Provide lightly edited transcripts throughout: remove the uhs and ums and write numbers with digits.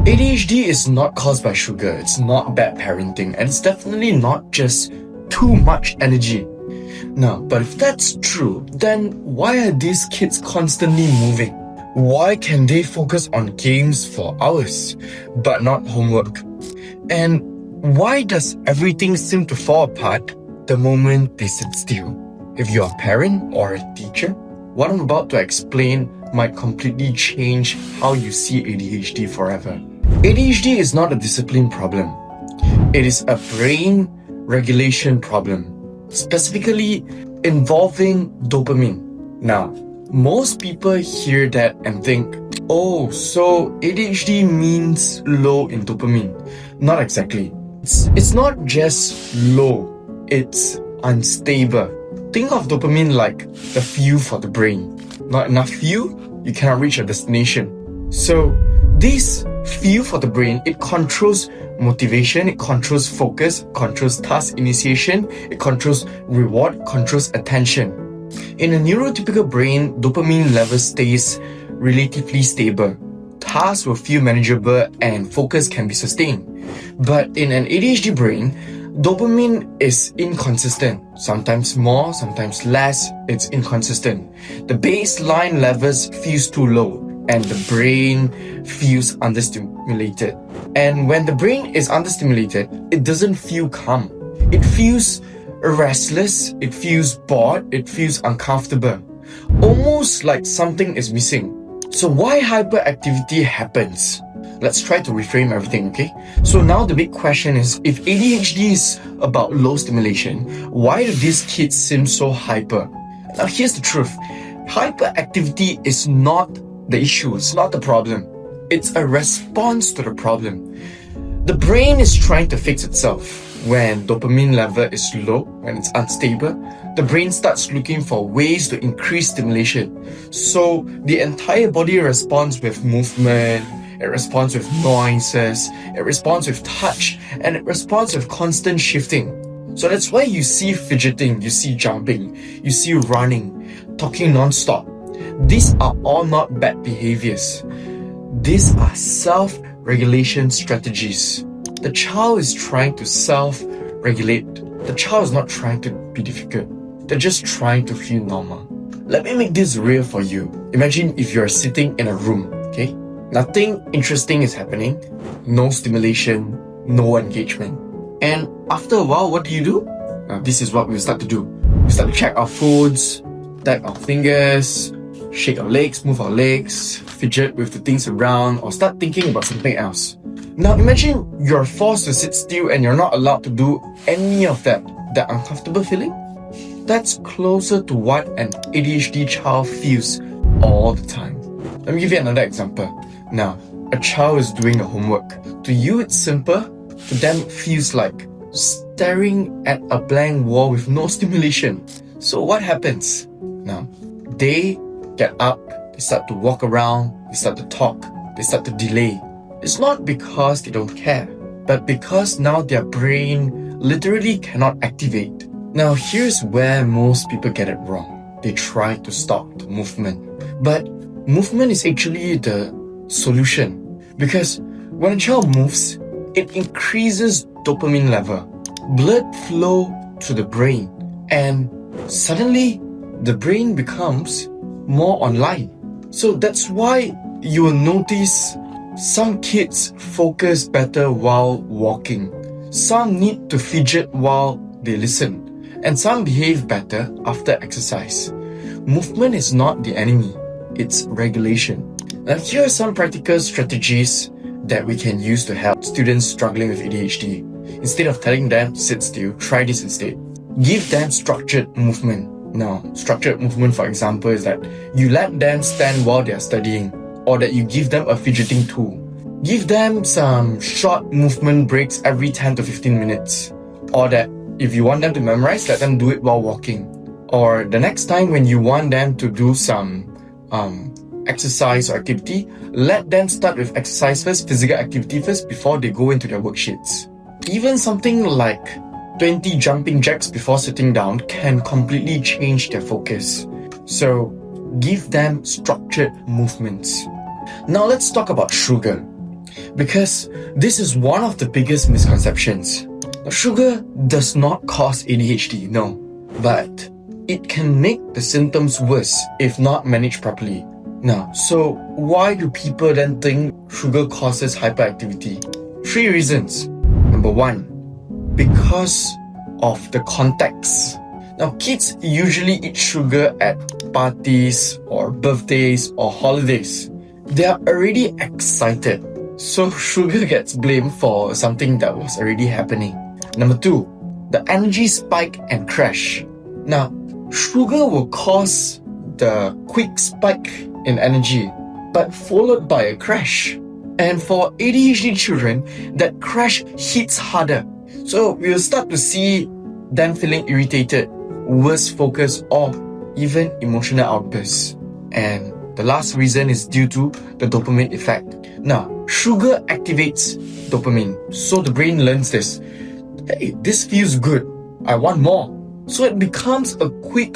ADHD is not caused by sugar, it's not bad parenting, and it's definitely not just too much energy. Now, but if that's true, then why are these kids constantly moving? Why can they focus on games for hours, but not homework? And why does everything seem to fall apart the moment they sit still? If you're a parent or a teacher, what I'm about to explain might completely change how you see ADHD forever. ADHD is not a discipline problem. It is a brain regulation problem, specifically involving dopamine. Now, most people hear that and think, oh, so ADHD means low in dopamine. Not exactly. It's not just low, it's unstable. Think of dopamine like the fuel for the brain. Not enough fuel, you cannot reach your destination. So this fuel for the brain, it controls motivation, it controls focus, controls task initiation, it controls reward, controls attention. In a neurotypical brain, dopamine level stays relatively stable. Tasks will feel manageable and focus can be sustained. But in an ADHD brain, dopamine is inconsistent. Sometimes more, sometimes less, it's inconsistent. The baseline levels feels too low and the brain feels understimulated. And when the brain is understimulated, it doesn't feel calm. It feels restless, it feels bored, it feels uncomfortable. Almost like something is missing. So why hyperactivity happens? Let's try to reframe everything, okay? So now the big question is, if ADHD is about low stimulation, why do these kids seem so hyper? Now here's the truth. Hyperactivity is not the issue, it's not the problem. It's a response to the problem. The brain is trying to fix itself. When dopamine level is low, when it's unstable, the brain starts looking for ways to increase stimulation. So the entire body responds with movement, it responds with noises, it responds with touch, and it responds with constant shifting. So that's why you see fidgeting, you see jumping, you see running, talking non-stop. These are all not bad behaviors. These are self-regulation strategies. The child is trying to self-regulate. The child is not trying to be difficult. They're just trying to feel normal. Let me make this real for you. Imagine if you're sitting in a room, okay? Nothing interesting is happening. No stimulation, no engagement. And after a while, what do? This is what we start to do. We start to check our phones, tap our fingers, shake our legs, move our legs, fidget with the things around, or start thinking about something else. Now imagine you're forced to sit still and you're not allowed to do any of that. That uncomfortable feeling? That's closer to what an ADHD child feels all the time. Let me give you another example. Now, a child is doing a homework. To you it's simple, to them it feels like staring at a blank wall with no stimulation. So what happens? Now, they get up, they start to walk around, they start to talk, they start to delay. It's not because they don't care, but because now their brain literally cannot activate. Now here's where most people get it wrong. They try to stop the movement. But movement is actually the solution. Because when a child moves, it increases dopamine level, blood flow to the brain, and suddenly the brain becomes more online. So that's why you will notice some kids focus better while walking. Some need to fidget while they listen. And some behave better after exercise. Movement is not the enemy, it's regulation. Now here are some practical strategies that we can use to help students struggling with ADHD. Instead of telling them to sit still, try this instead. Give them structured movement. Now, structured movement, for example, is that you let them stand while they are studying, or that you give them a fidgeting tool. Give them some short movement breaks every 10 to 15 minutes. Or that if you want them to memorize, let them do it while walking. Or the next time when you want them to do some exercise or activity, let them start with exercise first, physical activity first, before they go into their worksheets. Even something like 20 jumping jacks before sitting down can completely change their focus. So give them structured movements. Now let's talk about sugar. Because this is one of the biggest misconceptions. Now, sugar does not cause ADHD, no, but it can make the symptoms worse if not managed properly. Now, so why do people then think sugar causes hyperactivity? 3 reasons. Number 1, because of the context. Now, kids usually eat sugar at parties or birthdays or holidays. They are already excited, so sugar gets blamed for something that was already happening. Number 2, the energy spike and crash. Now, sugar will cause the quick spike in energy, but followed by a crash. And for ADHD children, that crash hits harder. So we'll start to see them feeling irritated, worse focus, or even emotional outbursts. And the last reason is due to the dopamine effect. Now, sugar activates dopamine, so the brain learns this. Hey, this feels good, I want more. So it becomes a quick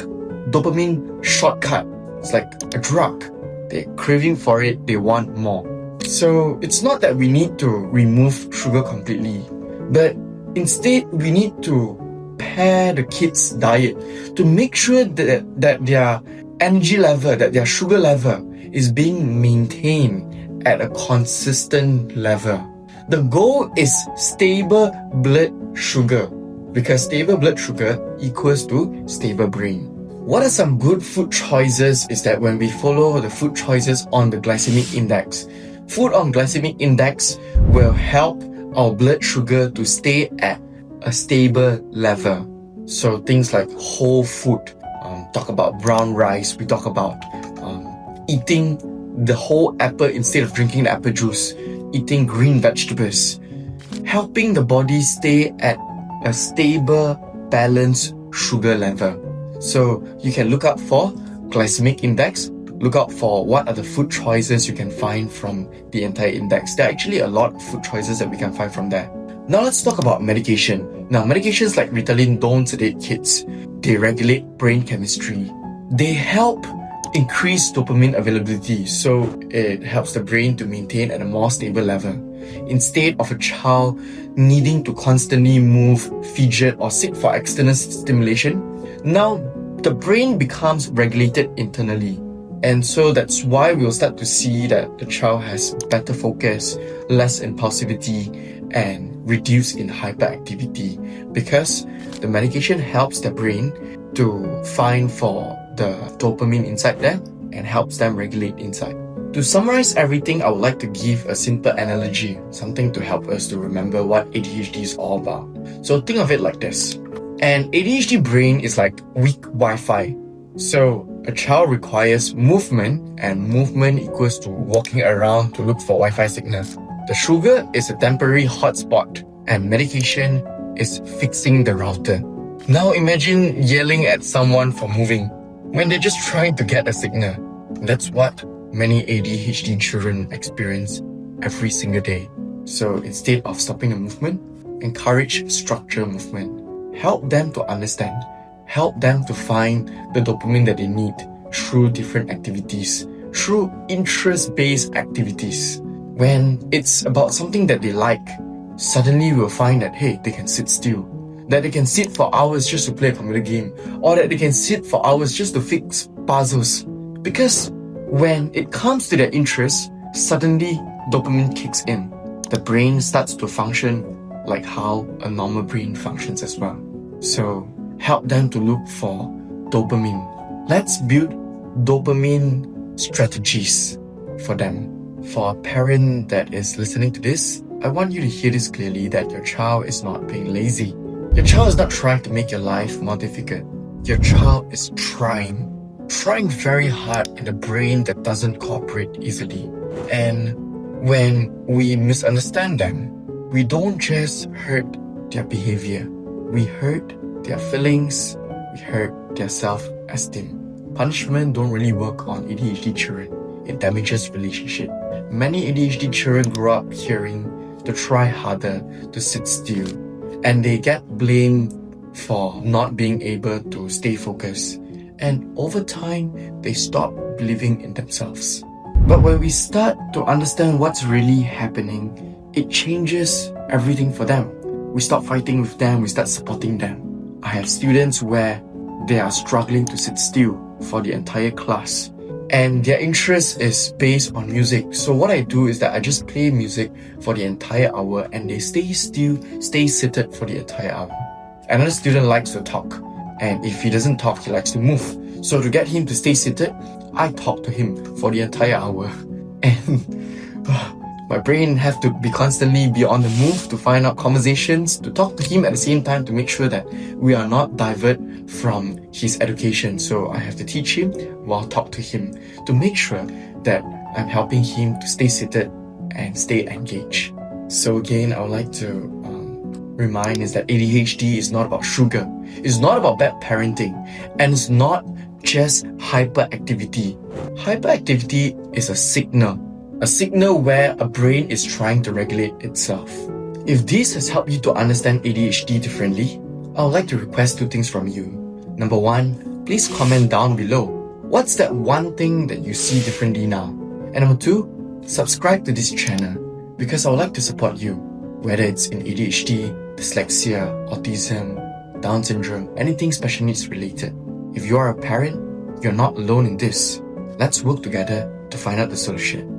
dopamine shortcut. It's like a drug. They're craving for it, they want more. So it's not that we need to remove sugar completely, but instead we need to pair the kids' diet to make sure that their energy level, that their sugar level is being maintained at a consistent level. The goal is stable blood sugar, because stable blood sugar equals to stable brain. What are some good food choices is that when we follow the food choices on the glycemic index, food on glycemic index will help our blood sugar to stay at a stable level. So things like whole food, talk about brown rice, we talk about eating the whole apple instead of drinking the apple juice, eating green vegetables, helping the body stay at a stable, balanced sugar level. So you can look out for glycemic index, look out for what are the food choices you can find from the entire index. There are actually a lot of food choices that we can find from there. Now let's talk about medication. Now, medications like Ritalin don't sedate kids. They regulate brain chemistry. They help increase dopamine availability, so it helps the brain to maintain at a more stable level. Instead of a child needing to constantly move, fidget, or seek for external stimulation, now the brain becomes regulated internally. And so that's why we'll start to see that the child has better focus, less impulsivity, and reduce in hyperactivity, because the medication helps the brain to find for the dopamine inside there and helps them regulate inside. To summarize everything, I would like to give a simple analogy, something to help us to remember what ADHD is all about. So think of it like this. An ADHD brain is like weak Wi-Fi. So a child requires movement, and movement equals to walking around to look for Wi-Fi signal. The sugar is a temporary hotspot, and medication is fixing the router. Now imagine yelling at someone for moving when they're just trying to get a signal. That's what many ADHD children experience every single day. So instead of stopping the movement, encourage structured movement. Help them to understand. Help them to find the dopamine that they need through different activities, through interest-based activities. When it's about something that they like, suddenly we'll find that, hey, they can sit still, that they can sit for hours just to play a computer game, or that they can sit for hours just to fix puzzles. Because when it comes to their interest, suddenly dopamine kicks in. The brain starts to function like how a normal brain functions as well. So help them to look for dopamine. Let's build dopamine strategies for them. For a parent that is listening to this, I want you to hear this clearly, that your child is not being lazy. Your child is not trying to make your life more difficult. Your child is trying very hard in a brain that doesn't cooperate easily. And when we misunderstand them, we don't just hurt their behavior, we hurt their feelings, we hurt their self-esteem. Punishment don't really work on ADHD children. It damages relationship. Many ADHD children grow up hearing to try harder, to sit still, and they get blamed for not being able to stay focused. And over time, they stop believing in themselves. But when we start to understand what's really happening, it changes everything for them. We stop fighting with them, we start supporting them. I have students where they are struggling to sit still for the entire class, and their interest is based on music. So what I do is that I just play music for the entire hour and they stay still, stay seated for the entire hour. Another student likes to talk, and if he doesn't talk, he likes to move. So to get him to stay seated, I talk to him for the entire hour. And my brain have to constantly be on the move to find out conversations, to talk to him at the same time to make sure that we are not divert from his education. So I have to teach him while talk to him to make sure that I'm helping him to stay seated and stay engaged. So again, I would like to remind is that ADHD is not about sugar. It's not about bad parenting. And it's not just hyperactivity. Hyperactivity is a signal where a brain is trying to regulate itself. If this has helped you to understand ADHD differently, I would like to request 2 things from you. Number 1, please comment down below. What's that one thing that you see differently now? And number 2, subscribe to this channel because I would like to support you, whether it's in ADHD, dyslexia, autism, Down syndrome, anything special needs related. If you are a parent, you're not alone in this. Let's work together to find out the solution.